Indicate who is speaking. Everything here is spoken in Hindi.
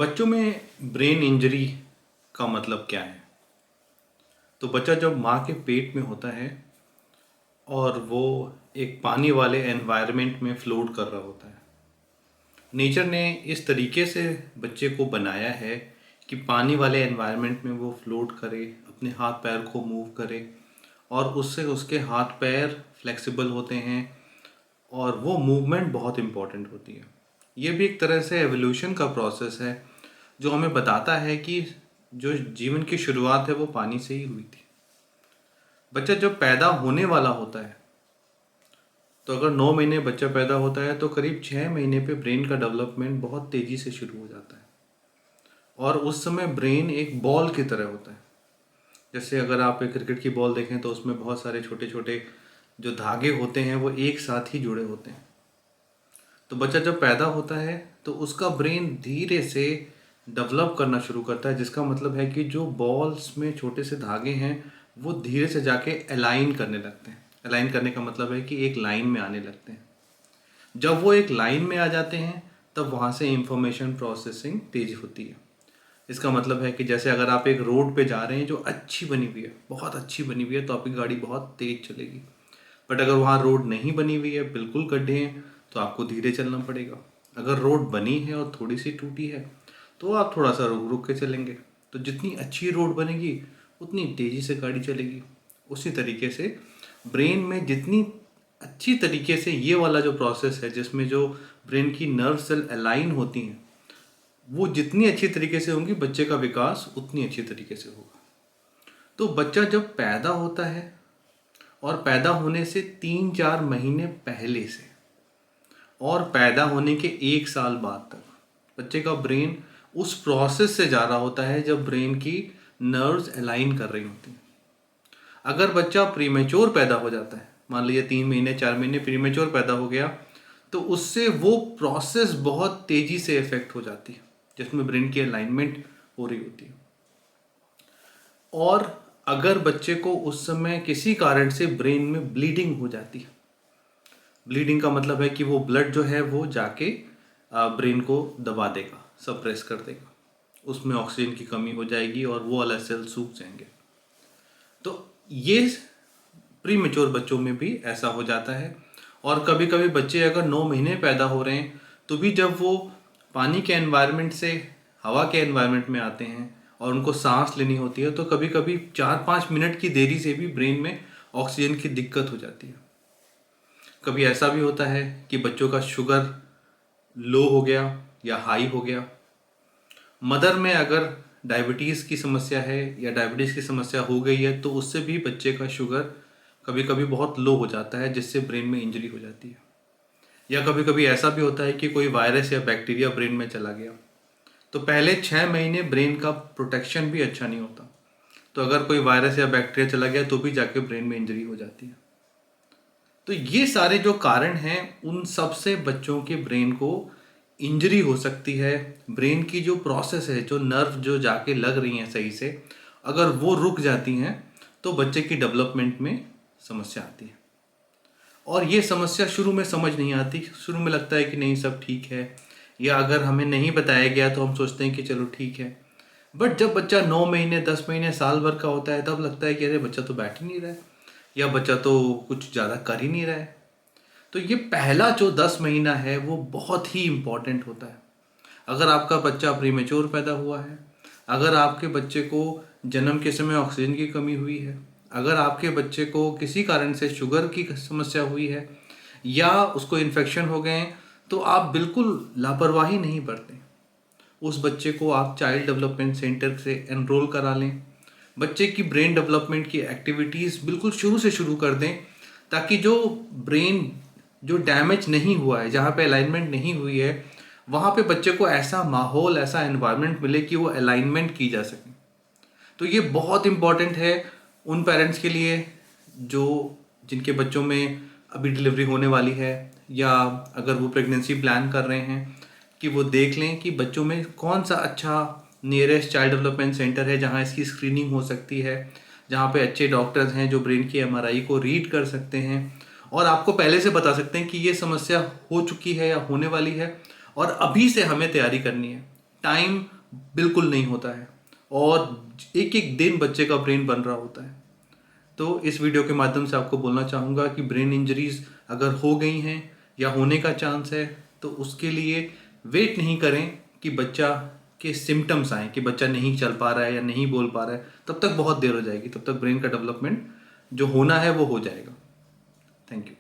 Speaker 1: बच्चों में ब्रेन इंजरी का मतलब क्या है? तो बच्चा जब माँ के पेट में होता है और वो एक पानी वाले एनवायरनमेंट में फ्लोट कर रहा होता है। नेचर ने इस तरीके से बच्चे को बनाया है कि पानी वाले एनवायरनमेंट में वो फ्लोट करे, अपने हाथ पैर को मूव करे और उससे उसके हाथ पैर फ्लेक्सिबल होते हैं और वो मूवमेंट बहुत इम्पॉर्टेंट होती है। ये भी एक तरह से एवोल्यूशन का प्रोसेस है जो हमें बताता है कि जो जीवन की शुरुआत है वो पानी से ही हुई थी। बच्चा जब पैदा होने वाला होता है तो अगर 9 महीने बच्चा पैदा होता है तो करीब 6 महीने पे ब्रेन का डेवलपमेंट बहुत तेज़ी से शुरू हो जाता है और उस समय ब्रेन एक बॉल की तरह होता है। जैसे अगर आप एक क्रिकेट की बॉल देखें तो उसमें बहुत सारे छोटे छोटे जो धागे होते हैं वो एक साथ ही जुड़े होते हैं। तो बच्चा जब पैदा होता है तो उसका ब्रेन धीरे से डेवलप करना शुरू करता है, जिसका मतलब है कि जो बॉल्स में छोटे से धागे हैं वो धीरे से जाके अलाइन करने लगते हैं। अलाइन करने का मतलब है कि एक लाइन में आने लगते हैं। जब वो एक लाइन में आ जाते हैं तब वहाँ से इंफॉर्मेशन प्रोसेसिंग तेज होती है। इसका मतलब है कि जैसे अगर आप एक रोड पे जा रहे हैं जो अच्छी बनी हुई है, बहुत अच्छी बनी हुई है, तो आपकी गाड़ी बहुत तेज चलेगी। बट अगर वहाँ रोड नहीं बनी हुई है, बिल्कुल गड्ढे हैं, तो आपको धीरे चलना पड़ेगा। अगर रोड बनी है और थोड़ी सी टूटी है तो आप थोड़ा सा रुक रुक के चलेंगे। तो जितनी अच्छी रोड बनेगी उतनी तेज़ी से गाड़ी चलेगी। उसी तरीके से ब्रेन में जितनी अच्छी तरीके से ये वाला जो प्रोसेस है जिसमें जो ब्रेन की नर्व सेल अलाइन होती हैं वो जितनी अच्छी तरीके से होंगी, बच्चे का विकास उतनी अच्छी तरीके से होगा। तो बच्चा जब पैदा होता है और पैदा होने से 3-4 महीने पहले से और पैदा होने के 1 साल बाद तक बच्चे का ब्रेन उस प्रोसेस से जा रहा होता है जब ब्रेन की नर्व्स अलाइन कर रही होती हैं। अगर बच्चा प्रीमेच्योर पैदा हो जाता है, मान लीजिए 3 महीने 4 महीने प्रीमेच्योर पैदा हो गया, तो उससे वो प्रोसेस बहुत तेज़ी से इफेक्ट हो जाती है जिसमें ब्रेन की अलाइनमेंट हो रही होती है। और अगर बच्चे को उस समय किसी कारण से ब्रेन में ब्लीडिंग हो जाती है, ब्लीडिंग का मतलब है कि वो ब्लड जो है वो जाके ब्रेन को दबा देगा, सप्रेस कर देगा, उसमें ऑक्सीजन की कमी हो जाएगी और वो वाला सेल सूख जाएंगे। तो ये प्री मेच्योर बच्चों में भी ऐसा हो जाता है। और कभी कभी बच्चे अगर 9 महीने पैदा हो रहे हैं तो भी जब वो पानी के एनवायरनमेंट से हवा के एनवायरनमेंट में आते हैं और उनको सांस लेनी होती है तो कभी कभी 4-5 मिनट की देरी से भी ब्रेन में ऑक्सीजन की दिक्कत हो जाती है। कभी ऐसा भी होता है कि बच्चों का शुगर लो हो गया या हाई हो गया। मदर में अगर डायबिटीज़ की समस्या है या डायबिटीज़ की समस्या हो गई है तो उससे भी बच्चे का शुगर कभी कभी बहुत लो हो जाता है, जिससे ब्रेन में इंजरी हो जाती है। या कभी कभी ऐसा भी होता है कि कोई वायरस या बैक्टीरिया ब्रेन में चला गया तो पहले 6 महीने ब्रेन का प्रोटेक्शन भी अच्छा नहीं होता, तो अगर कोई वायरस या बैक्टीरिया चला गया तो भी जाके ब्रेन में इंजरी हो जाती है। तो ये सारे जो कारण हैं उन सब से बच्चों के ब्रेन को इंजरी हो सकती है। ब्रेन की जो प्रोसेस है, जो नर्व जो जाके लग रही हैं सही से, अगर वो रुक जाती हैं तो बच्चे की डेवलपमेंट में समस्या आती है। और ये समस्या शुरू में समझ नहीं आती, शुरू में लगता है कि नहीं सब ठीक है, या अगर हमें नहीं बताया गया तो हम सोचते हैं कि चलो ठीक है। बट जब बच्चा 9 महीने 10 महीने साल भर का होता है तब लगता है कि अरे बच्चा तो बैठ ही नहीं रहा है, या बच्चा तो कुछ ज़्यादा कर ही नहीं रहा है। तो ये पहला जो 10 महीना है वो बहुत ही इम्पॉर्टेंट होता है। अगर आपका बच्चा प्रीमेच्योर पैदा हुआ है, अगर आपके बच्चे को जन्म के समय ऑक्सीजन की कमी हुई है, अगर आपके बच्चे को किसी कारण से शुगर की समस्या हुई है या उसको इन्फेक्शन हो गए हैं, तो आप बिल्कुल लापरवाही नहीं बरतें। उस बच्चे को आप चाइल्ड डेवलपमेंट सेंटर से एनरोल करा लें, बच्चे की ब्रेन डेवलपमेंट की एक्टिविटीज़ बिल्कुल शुरू से शुरू कर दें, ताकि जो ब्रेन जो डैमेज नहीं हुआ है, जहाँ पे अलाइनमेंट नहीं हुई है, वहाँ पे बच्चे को ऐसा माहौल, ऐसा एनवायरनमेंट मिले कि वो अलाइनमेंट की जा सके। तो ये बहुत इम्पॉर्टेंट है उन पेरेंट्स के लिए जो जिनके बच्चों में अभी डिलीवरी होने वाली है, या अगर वो प्रेगनेंसी प्लान कर रहे हैं, कि वो देख लें कि बच्चों में कौन सा अच्छा नियरेस्ट चाइल्ड डेवलपमेंट सेंटर है जहाँ इसकी स्क्रीनिंग हो सकती है, जहाँ पे अच्छे डॉक्टर्स हैं जो ब्रेन की एमआरआई को रीड कर सकते हैं और आपको पहले से बता सकते हैं कि ये समस्या हो चुकी है या होने वाली है और अभी से हमें तैयारी करनी है। टाइम बिल्कुल नहीं होता है और एक एक दिन बच्चे का ब्रेन बन रहा होता है। तो इस वीडियो के माध्यम से आपको बोलना चाहूँगा कि ब्रेन इंजरीज अगर हो गई हैं या होने का चांस है तो उसके लिए वेट नहीं करें कि बच्चा के सिम्टम्स आएँ, कि बच्चा नहीं चल पा रहा है या नहीं बोल पा रहा है। तब तक बहुत देर हो जाएगी, तब तक ब्रेन का डेवलपमेंट जो होना है वो हो जाएगा। Thank you.